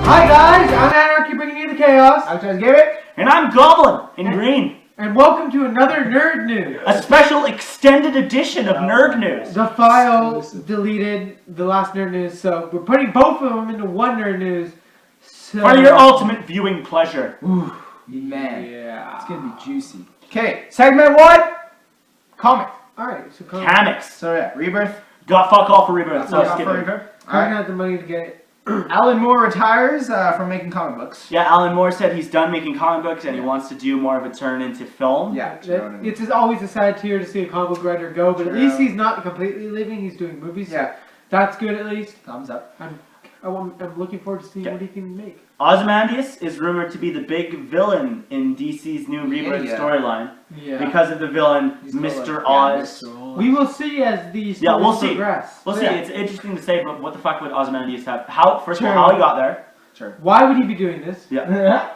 Hi guys, I'm Anarchy bringing you the chaos. I'm Charles Garrett. And I'm Goblin in green. And welcome to another Nerd News. A special extended edition of Nerd News. The file deleted the last Nerd News, so we're putting both of them into one Nerd News. So... For your ultimate viewing pleasure. Ooh, man. Yeah. It's gonna be juicy. Okay, segment 1. Comic. Alright, so Comics. So yeah, Rebirth. Got fuck all for Rebirth. So skip it. Rebirth. I got the money to get it. Alan Moore retires from making comic books. Yeah, Alan Moore said he's done making comic books and he wants to do more of a turn into film. Yeah. It's just always a sad tear to see a comic book writer go, but at least he's not completely leaving. He's doing movies. Yeah. So that's good at least. Thumbs up. I'm looking forward to seeing what he can make. Ozymandias is rumored to be the big villain in DC's new Rebirth storyline. Yeah. Because of the villain, Mr. Oz. We will see as these we'll see. progress. We'll see. Yeah. It's interesting to say, but what the fuck would Ozymandias have? First of all, how he got there. Sure. Why would he be doing this? Yeah.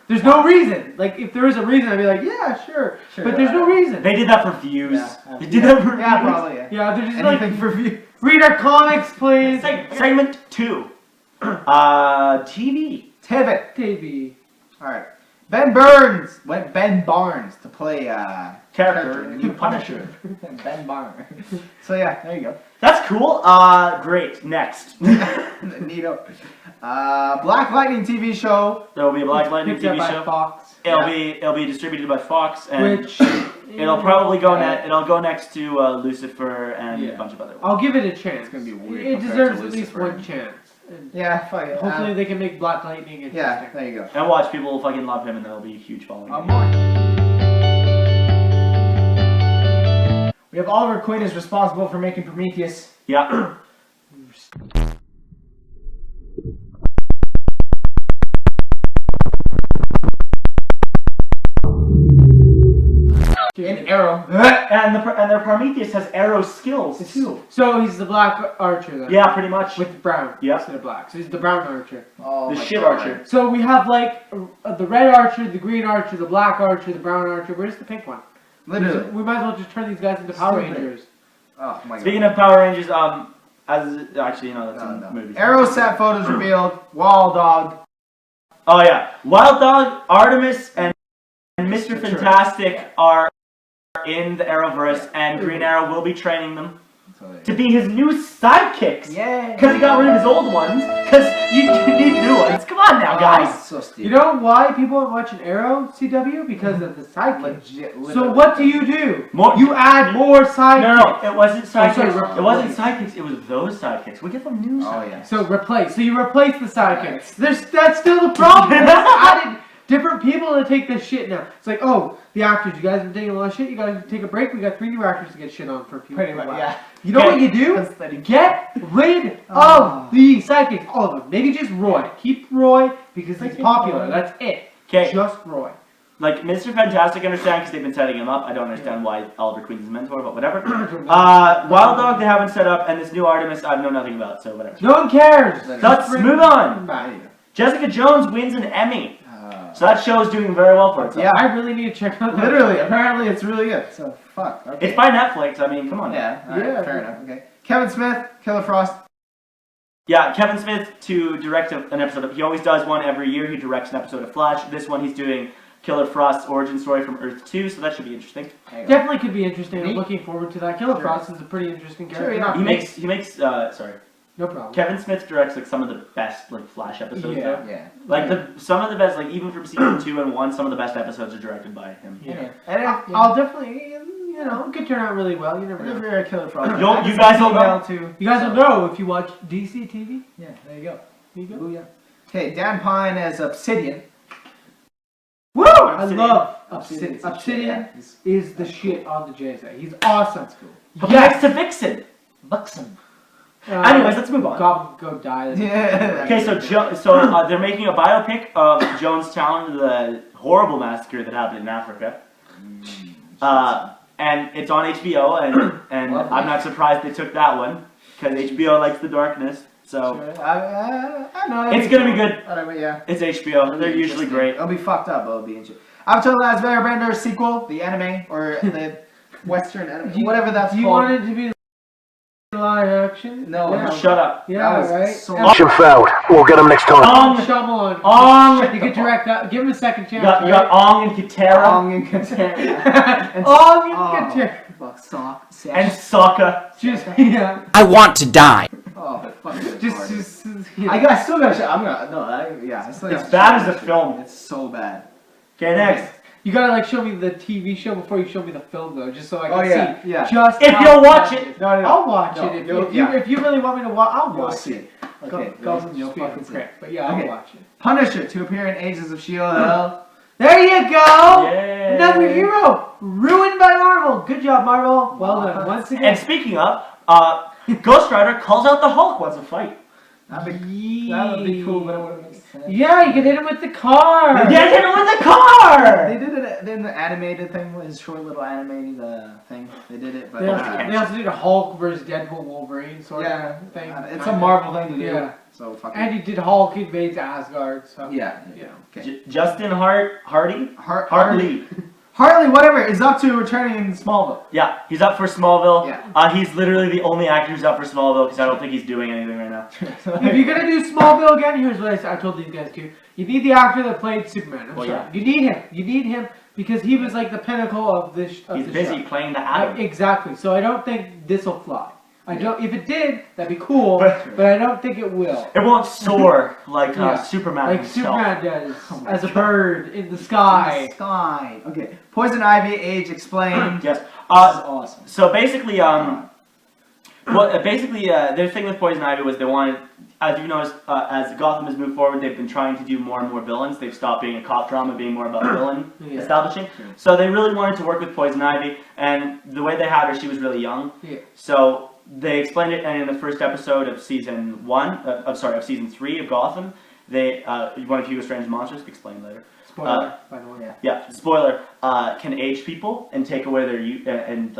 There's no reason. Like, if there was a reason, I'd be like, yeah, sure. But there's no reason. They did that for views. Yeah. They did that for views. Yeah, probably. Yeah. Yeah, they're just Anything like, for views. read our comics, please. Segment 2. TV. TV. Alright. Ben Barnes to play Character in the new Punisher. Ben Barnes. So yeah, there you go. That's cool. Great. Next. Neato. Black Lightning TV show. There will be a Black Lightning Picked up TV by show. Fox. It'll be distributed by Fox, and Which it'll probably go it'll go next to Lucifer and a bunch of other ones. I'll give it a chance. It's gonna be weird It compared deserves to at least Lucifer. one chance. And Yeah, fuck it. hopefully they can make Black Lightning interesting. Yeah, there you go. And watch, people will fucking love him, and there'll be a huge following. We have Oliver Queen is responsible for making Prometheus. Yeah. In Arrow. and their Prometheus has arrow skills too. So he's the Black Archer then? Yeah, pretty much. With brown instead of black. So he's the brown Archer. Oh, The my shit God. archer. So we have like the red Archer, the green Archer, the black Archer, the brown Archer. Where's the pink one? Literally. We might as well just turn these guys into Power Stupid. Rangers. Oh my God. Speaking of Power Rangers, actually, that's in movies. Arrow set photos revealed. Wall Dog. Oh yeah, Wild Dog, Artemis, and Mr. Fantastic are in the Arrowverse, and Green Arrow will be training them to be his new sidekicks. Yeah. Because he got rid of his old ones. Because you need new ones. Come on now, guys. So stupid. You know why people aren't watching Arrow CW? Because of the sidekicks. Legit. So what do? You You add more sidekicks. No, it wasn't sidekicks. sorry, It wasn't sidekicks. It was those sidekicks. We get them new sidekicks. Oh yeah. So replace. So you replace the sidekicks. That's still the problem. They added different people to take this shit now. It's like, oh, the actors, you guys have been taking a lot of shit. You guys take a break. We got 3 new actors to get shit on for a few. Pretty much, yeah. You know what you do? Get rid of the sidekicks, all of them. Maybe just Roy. Keep Roy because he's popular. That's it. Okay. Just Roy. Like, Mr. Fantastic, I understand because they've been setting him up. I don't understand why Oliver Queen's his mentor, but whatever. Wild Dog they haven't set up, and this new Artemis I know nothing about, so whatever. No one cares. Let's move on. There you go. Jessica Jones wins an Emmy. So that show is doing very well for itself. Yeah. I really need to check out that. Literally. Apparently, it's really good. So fuck. Okay. It's by Netflix, I mean, come on. Yeah. All right, Yeah. fair enough. Okay. Kevin Smith, Killer Frost. Yeah, Kevin Smith to direct an episode. He always does one every year. He directs an episode of Flash. This one he's doing Killer Frost's origin story from Earth 2, so that should be interesting. Definitely could be interesting. I'm Neat. looking forward to that. Killer Sure. Frost is a pretty interesting character. Sure, yeah. He makes sorry. No problem. Kevin Smith directs like some of the best like Flash episodes. Yeah. Though. Yeah. Like some of the best, like even from season 2 and 1, some of the best episodes are directed by him. Yeah. And I'll definitely, you know, it could turn out really well. You never know. if you're a Killer Frost. You guys will know. You guys will know if you watch DC TV. Yeah. There you go. There you go. Booyah. Okay. Dan Pine as Obsidian. Woo! I love Obsidian. Obsidian. Obsidian is the shit on the JSA. He's awesome. That's cool. But next to Vixen. Buxom. Anyways, let's move on. Go die. Yeah. Okay, so they're making a biopic of Jonestown, the horrible massacre that happened in Africa. And it's on HBO, and I'm not surprised they took that one because HBO likes the darkness. So I know. it's gonna be good. Whatever. Yeah. It's HBO. They're usually great. It'll be fucked up, but it'll be interesting. Avatar: The Last Airbender sequel, the anime or the Western anime, whatever that's Do you called. want it to be live action? No, Yeah. no. Shut up. Yeah, That was right? so- Mission failed. We'll get him next time. Ong. Shyamalan. Ong. You could direct that. Give him a second You chance. got Ong and Katara Ong and Katara. Ong and Katara. Fuck, sock. and Sokka. Just, yeah. I want to die. Oh, fuck. Just, yeah. I still gotta show. I'm gonna. No, I still It's gotta bad show as a film. It's so bad. Okay, next. You gotta like show me the TV show before you show me the film though, just so I can Oh, yeah, see. yeah. Just If how you'll watch bad it. is. No, no, no. I'll watch No, it. yeah. If you really want me to watch, I'll You'll watch see. it. Okay, Goes you'll speak of fucking see. crit, but yeah, Okay. I'll watch it. Punisher to appear in Agents of S.H.I.E.L.D. There you go. Yay. Another hero ruined by Marvel. Good job, Marvel. Well done. Once And again. speaking of, Ghost Rider calls out the Hulk wants a fight. That'd be cool, but it wouldn't make sense. Yeah, you can hit him with the car. Get him with the car! They did it in the animated thing, his short little animated thing. They did it, but They also did a Hulk versus Deadpool Wolverine sort yeah, of thing. it's a Marvel thing to do. Yeah. So fucking. And he did Hulk invades Asgard. So Yeah. yeah. Okay. Justin Hartley? Hartley, whatever, is up to returning in Smallville. Yeah, he's up for Smallville. Yeah. He's literally the only actor who's up for Smallville because I don't think he's doing anything right now. If you're gonna do Smallville again, here's what I told these guys too. You need the actor that played Superman. I'm Well, sorry. yeah. You need him. You need him because he was like the pinnacle of this. Of He's the busy show. playing the Atom. Exactly. So I don't think this will fly. I don't. If it did, that'd be cool. But I don't think it will. It won't soar like Yeah. Superman Like himself. Superman does, Oh my as a God. bird in the sky. Sky. Okay. Poison Ivy, age explained. Yes. This is awesome. So basically, their thing with Poison Ivy was they wanted, as you noticed, as Gotham has moved forward, they've been trying to do more and more villains. They've stopped being a cop drama, being more about villain Yeah. establishing. So they really wanted to work with Poison Ivy, and the way they had her, she was really young. Yeah. So they explained it, and in the first episode of season season 3 of Gotham, they one of Hugo Strange's monsters, explain later. Spoiler, by the way. Yeah, spoiler. Can age people and take away their youth and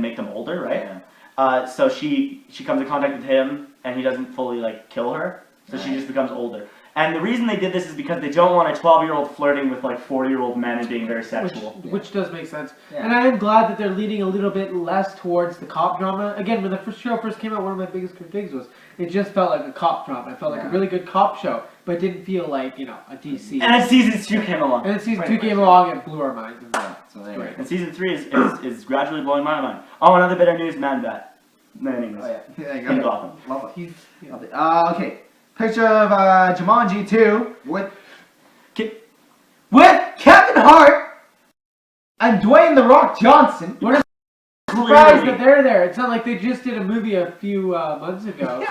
make them older, right? So she comes in contact with him, and he doesn't fully kill her, so she just becomes older. And the reason they did this is because they don't want a 12-year-old flirting with 40-year-old men and being very sexual. Which does make sense. Yeah. And I am glad that they're leaning a little bit less towards the cop drama. Again, when the show first came out, one of my biggest critiques was it just felt like a cop drama. It felt like a really good cop show, but it didn't feel like, a DC. And then season 2 came along. And then season 2 came along and blew our minds. So there you go. And season 3 is gradually blowing my mind. Oh, another bit of news, Man-Bat. No names. Oh yeah. There you In go. Gotham. Love it. He's, yeah. Love it. Okay. Picture of Jumanji 2 with Kevin Hart and Dwayne The Rock Johnson. What a surprise that they're there. It's not like they just did a movie a few months ago.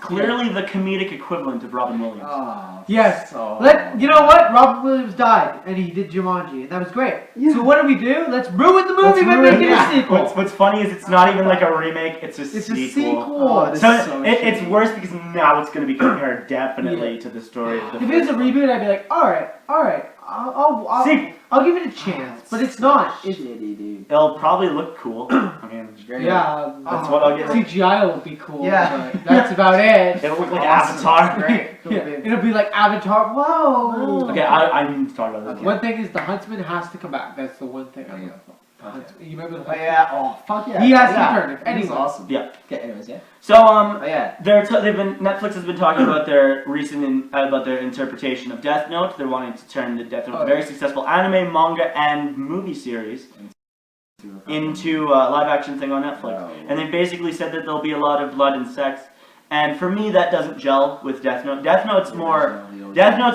Clearly the comedic equivalent of Robin Williams. Oh, Yes. so You know what? Robin Williams died, and he did Jumanji, and that was great. Yeah. So what do we do? Let's ruin the movie Let's by ruin making it. a sequel. What's funny is it's not even like a remake, it's a It's sequel. a sequel. Oh, this So, is so it's shitty. worse because now it's going to be compared definitely to the story of the If it was a first one. reboot, I'd be like, all right, See- I'll give it a chance. But it's not. It's, shitty, dude. It'll probably look cool. I mean, Great. yeah, That's what I'll get. CGI will be cool. Yeah. but that's about it. It'll look like Awesome. Avatar. Great. Yeah, it'll be like Avatar. Whoa. Okay, I need to talk about this. Okay. One thing is the Huntsman has to come back. That's the one thing. Yeah. The Huntsman. You remember the Oh Huntsman? yeah. Oh fuck yeah. He has to Yeah. return. If He's anyone. awesome. Yeah. Okay. Anyways, yeah. So Oh yeah. Netflix has been talking about their about their interpretation of Death Note. They're wanting to turn the Death Note, a very successful anime, manga, and movie series, into a live action thing on Netflix. Oh. And they basically said that there'll be a lot of blood and sex. And for me, that doesn't gel with Death Note. Death Note's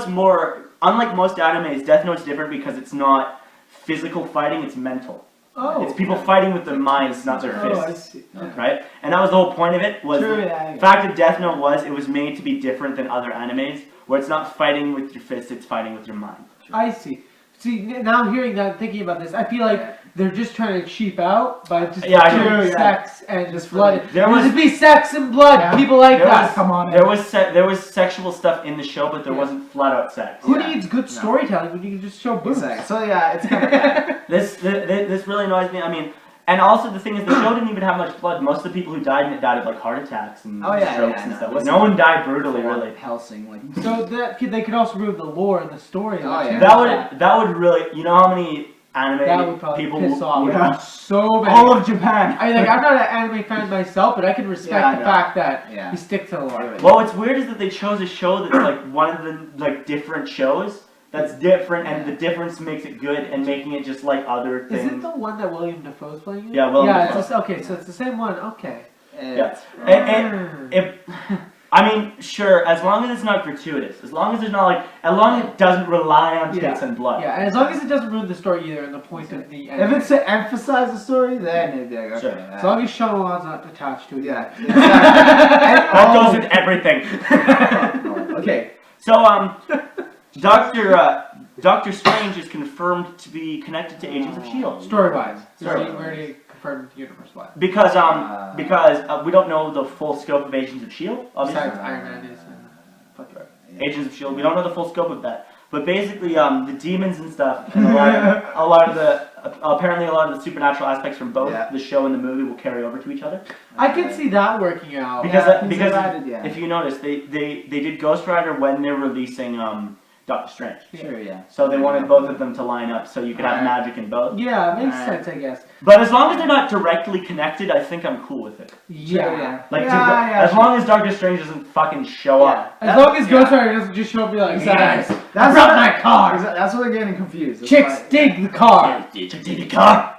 more, unlike most animes, Death Note's different because it's not physical fighting, it's mental. Oh. It's people fighting with their minds, not their Oh, I fists. see. Right? And that was the whole point of it, was True, the yeah. fact of Death Note was, it was made to be different than other animes, where it's not fighting with your fists, it's fighting with your mind. I see. See, now hearing that and thinking about this, I feel like they're just trying to cheap out by just Yeah, I doing know. sex and just Just blood. there There was- would be sex and blood. Yeah. People like There that. was- Come on. There was sexual stuff in the show, but there Yeah. wasn't flat out sex. Who Yeah. needs good storytelling when you can just show boobs? Exactly. So yeah, it's kind of This really annoys me. I mean, and also the thing is, the show didn't even have much blood. Most of the people who died in it died of heart attacks and Oh, yeah, strokes yeah, and no, stuff. it No one died brutally, really. Helsing like. So they could also remove the lore and the story. Oh, yeah. That would really. You know how many anime That would probably people piss off yeah. so many. all of Japan. I mean, like, I'm not an anime fan myself, but I can respect Yeah, I the know. fact that Yeah. he sticks to the lore. Yeah. Well, what's weird is that they chose a show that's like one of the like different shows that's different, and the difference makes it good, and making it just like other Is things. it the one that William Dafoe's playing? In? Yeah, Willem Yeah, Dafoe. it's just, okay, so it's the same one. Okay. Yeah. And if I mean, sure, as long as it's not gratuitous, as long as there's not like, as long as it doesn't rely on tits and blood. Yeah, and as long as it doesn't ruin the story either, and the point of the end. If it's to emphasize the story, then it'd be like, okay. Sure. As long as Shyamalan's not attached to it. Yeah. That goes with everything. Okay. So, Doctor Strange is confirmed to be connected to Agents of S.H.I.E.L.D. Story-wise. We Story-wise. already confirmed universe-wise. Because we don't know the full scope of Agents of S.H.I.E.L.D. obviously. Besides Iron Man is. Agents of S.H.I.E.L.D. We don't know the full scope of that. But basically, the demons and stuff, and apparently a lot of the supernatural aspects from both the show and the movie will carry over to each other. I can see that working out. Because if you notice, they did Ghost Rider when they're releasing Doctor Strange. Sure, yeah. So they wanted both of them to line up so you could have magic in both. Yeah, it makes sense, I guess. But as long as they're not directly connected, I think I'm cool with it. Yeah. Like, Yeah, as long as Doctor Strange doesn't fucking show up. As long as Ghost Rider doesn't just show up and be like, guys, I brought my car. That's what they're getting confused. That's Chicks why- dig the car. Dig the car.